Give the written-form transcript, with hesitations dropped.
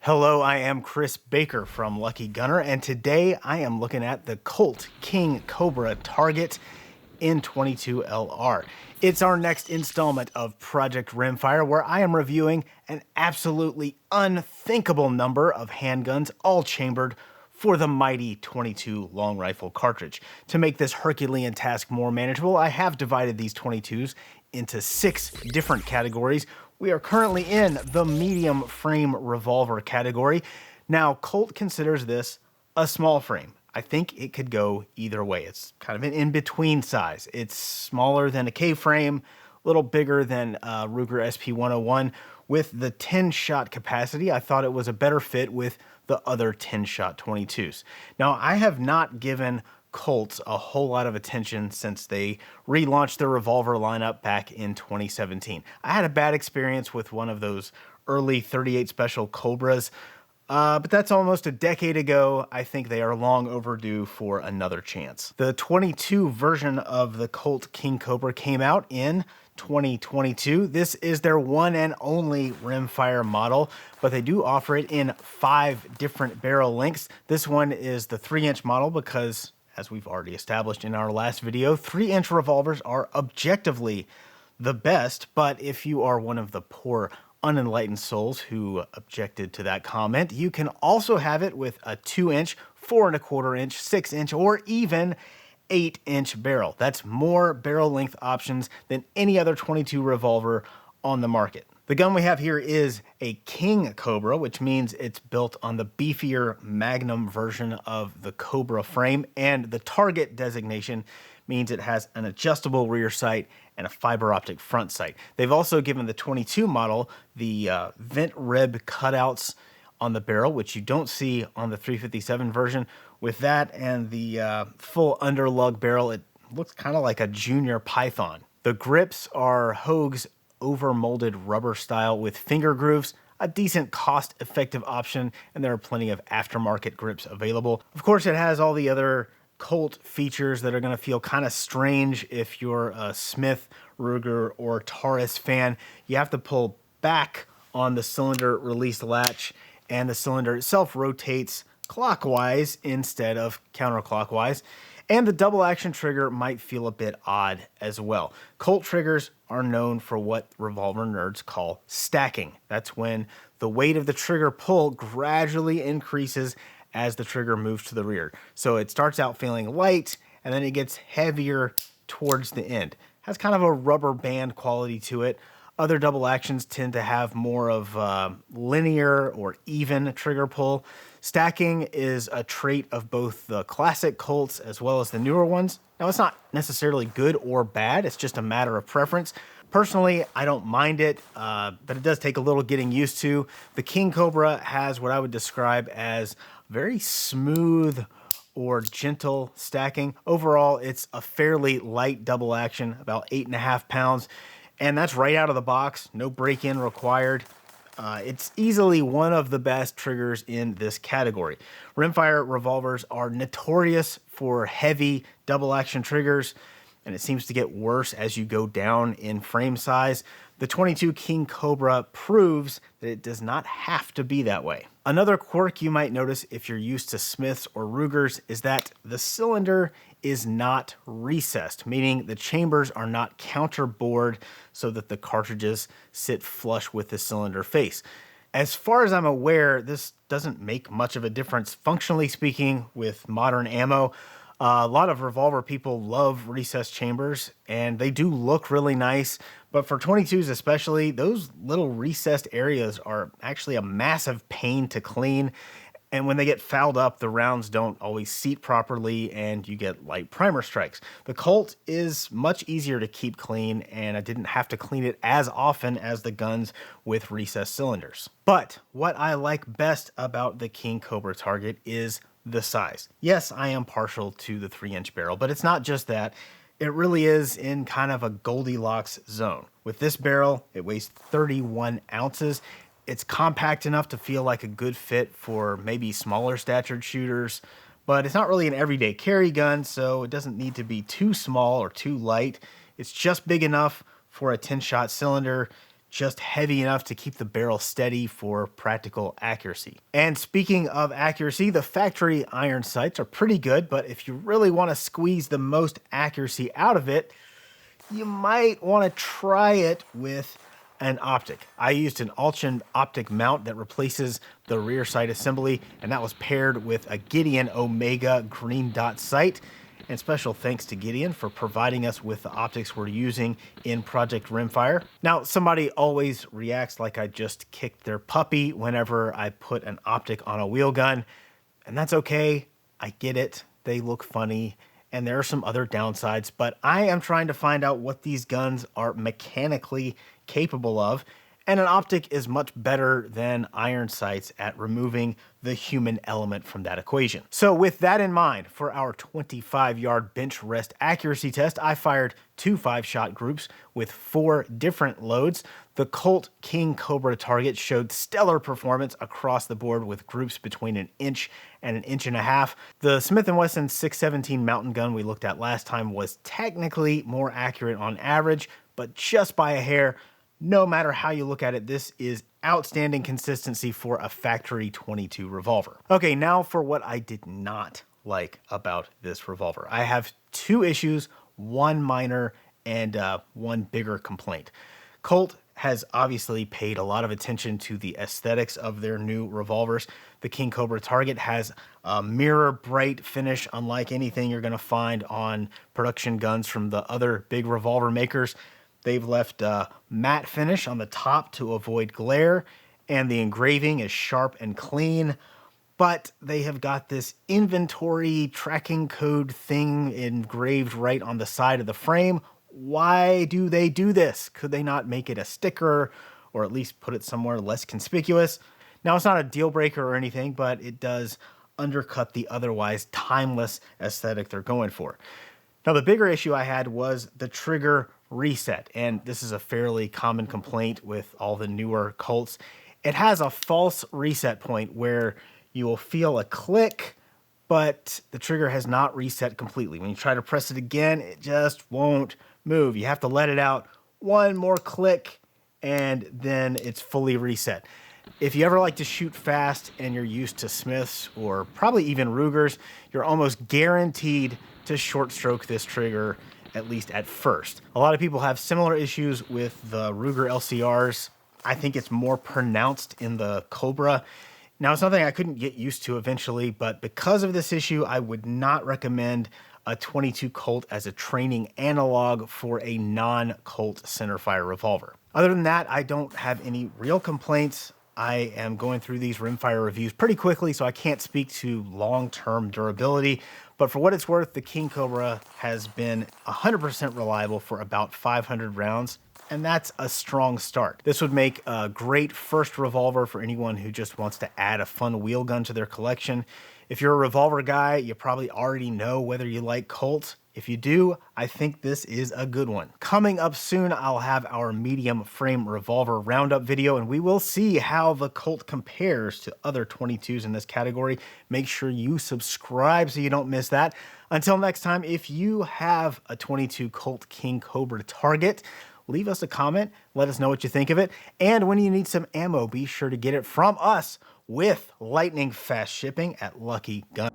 Hello, I am Chris Baker from Lucky Gunner, and today I am looking at the Colt King Cobra Target in 22 LR. It's our next installment of Project Rimfire, where I am reviewing an absolutely unthinkable number of handguns, all chambered for the mighty 22 long rifle cartridge. To make this Herculean task more manageable, I have divided these 22s into 6 different categories. We are currently in the medium frame revolver category. Now, Colt considers this a small frame. I think it could go either way. It's kind of an in-between size. It's smaller than a K-frame, a little bigger than Ruger SP101. With the 10-shot capacity, I thought it was a better fit with the other 10-shot 22s. Now, I have not given Colts a whole lot of attention since they relaunched their revolver lineup back in 2017. I had a bad experience with one of those early 38 Special Cobras, but that's almost a decade ago. I think they are long overdue for another chance. The 22 version of the Colt King Cobra came out in 2022. This is their one and only rimfire model, but they do offer it in 5 different barrel lengths. This one is the 3-inch model because, as we've already established in our last video, 3-inch revolvers are objectively the best, but if you are one of the poor unenlightened souls who objected to that comment, you can also have it with a 2-inch, 4¼ inch, 6-inch, or even 8-inch barrel. That's more barrel length options than any other 22 revolver on the market. The gun we have here is a King Cobra, which means it's built on the beefier Magnum version of the Cobra frame, and the Target designation means it has an adjustable rear sight and a fiber optic front sight. They've also given the 22 model the vent rib cutouts on the barrel, which you don't see on the 357 version. With that and the full underlug barrel, it looks kind of like a junior Python. The grips are Hogue's over-molded rubber style with finger grooves, a decent cost-effective option, and there are plenty of aftermarket grips available. Of course, it has all the other Colt features that are going to feel kind of strange if you're a Smith, Ruger, or Taurus fan. You have to pull back on the cylinder release latch, and the cylinder itself rotates clockwise instead of counterclockwise. And the double action trigger might feel a bit odd as well. Colt triggers are known for what revolver nerds call stacking. That's when the weight of the trigger pull gradually increases as the trigger moves to the rear. So it starts out feeling light, and then it gets heavier towards the end. Has kind of a rubber band quality to it. Other double actions tend to have more of linear or even trigger pull. Stacking is a trait of both the classic Colts as well as the newer ones. Now, it's not necessarily good or bad. It's just a matter of preference. Personally, I don't mind it, but it does take a little getting used to. The King Cobra has what I would describe as very smooth or gentle stacking. Overall, it's a fairly light double action, about 8.5 pounds. And that's right out of the box, no break-in required. It's easily one of the best triggers in this category. Rimfire revolvers are notorious for heavy double-action triggers, and it seems to get worse as you go down in frame size. The 22 King Cobra proves that it does not have to be that way. Another quirk you might notice if you're used to Smiths or Rugers is that the cylinder is not recessed, meaning the chambers are not counterbored so that the cartridges sit flush with the cylinder face. As far as I'm aware, this doesn't make much of a difference functionally speaking with modern ammo. A lot of revolver people love recessed chambers, and they do look really nice, but for 22s especially, those little recessed areas are actually a massive pain to clean, and when they get fouled up, the rounds don't always seat properly, and you get light primer strikes. The Colt is much easier to keep clean, and I didn't have to clean it as often as the guns with recessed cylinders. But what I like best about the King Cobra Target is the size. Yes, I am partial to the 3-inch barrel, but it's not just that. It really is in kind of a Goldilocks zone. With this barrel, it weighs 31 ounces. It's compact enough to feel like a good fit for maybe smaller statured shooters, but it's not really an everyday carry gun, so it doesn't need to be too small or too light. It's just big enough for a 10-shot cylinder, just heavy enough to keep the barrel steady for practical accuracy. And speaking of accuracy, the factory iron sights are pretty good, but if you really want to squeeze the most accuracy out of it, you might want to try it with an optic. I used an Ultra optic mount that replaces the rear sight assembly, and that was paired with a Gideon Omega green dot sight. And special thanks to Gideon for providing us with the optics we're using in Project Rimfire. Now, somebody always reacts like I just kicked their puppy whenever I put an optic on a wheel gun, and that's okay. I get it. They look funny, and there are some other downsides, but I am trying to find out what these guns are mechanically capable of, and an optic is much better than iron sights at removing the human element from that equation. So with that in mind, for our 25-yard bench rest accuracy test, I fired 2 5-shot groups with 4 different loads. The Colt King Cobra Target showed stellar performance across the board with groups between 1 inch and 1.5 inches. The Smith & Wesson 617 mountain gun we looked at last time was technically more accurate on average, but just by a hair. No matter how you look at it, this is outstanding consistency for a factory 22 revolver. Okay, now for what I did not like about this revolver. I have 2 issues, 1 minor and 1 bigger complaint. Colt has obviously paid a lot of attention to the aesthetics of their new revolvers. The King Cobra Target has a mirror bright finish unlike anything you're going to find on production guns from the other big revolver makers. They've left a matte finish on the top to avoid glare, and the engraving is sharp and clean, but they have got this inventory tracking code thing engraved right on the side of the frame. Why do they do this? Could they not make it a sticker, or at least put it somewhere less conspicuous? Now, it's not a deal breaker or anything, but it does undercut the otherwise timeless aesthetic they're going for. Now, the bigger issue I had was the trigger reset, and this is a fairly common complaint with all the newer Colts. It has a false reset point where you will feel a click, but the trigger has not reset completely. When you try to press it again, it just won't move. You have to let it out 1 more click, and then it's fully reset. If you ever like to shoot fast and you're used to Smiths or probably even Rugers, you're almost guaranteed to short stroke this trigger, at least at first. A lot of people have similar issues with the Ruger LCRs. I think it's more pronounced in the Cobra. Now, it's something I couldn't get used to eventually, but because of this issue, I would not recommend a 22 Colt as a training analog for a non-Colt centerfire revolver. Other than that, I don't have any real complaints. I am going through these Rimfire reviews pretty quickly, so I can't speak to long-term durability. But for what it's worth, the King Cobra has been 100% reliable for about 500 rounds, and that's a strong start. This would make a great first revolver for anyone who just wants to add a fun wheel gun to their collection. If you're a revolver guy, you probably already know whether you like Colt. If you do, I think this is a good one. Coming up soon, I'll have our medium frame revolver roundup video, and we will see how the Colt compares to other 22s in this category. Make sure you subscribe so you don't miss that. Until next time, if you have a 22 Colt King Cobra Target, leave us a comment, let us know what you think of it, and when you need some ammo, be sure to get it from us with lightning fast shipping at Lucky Gun.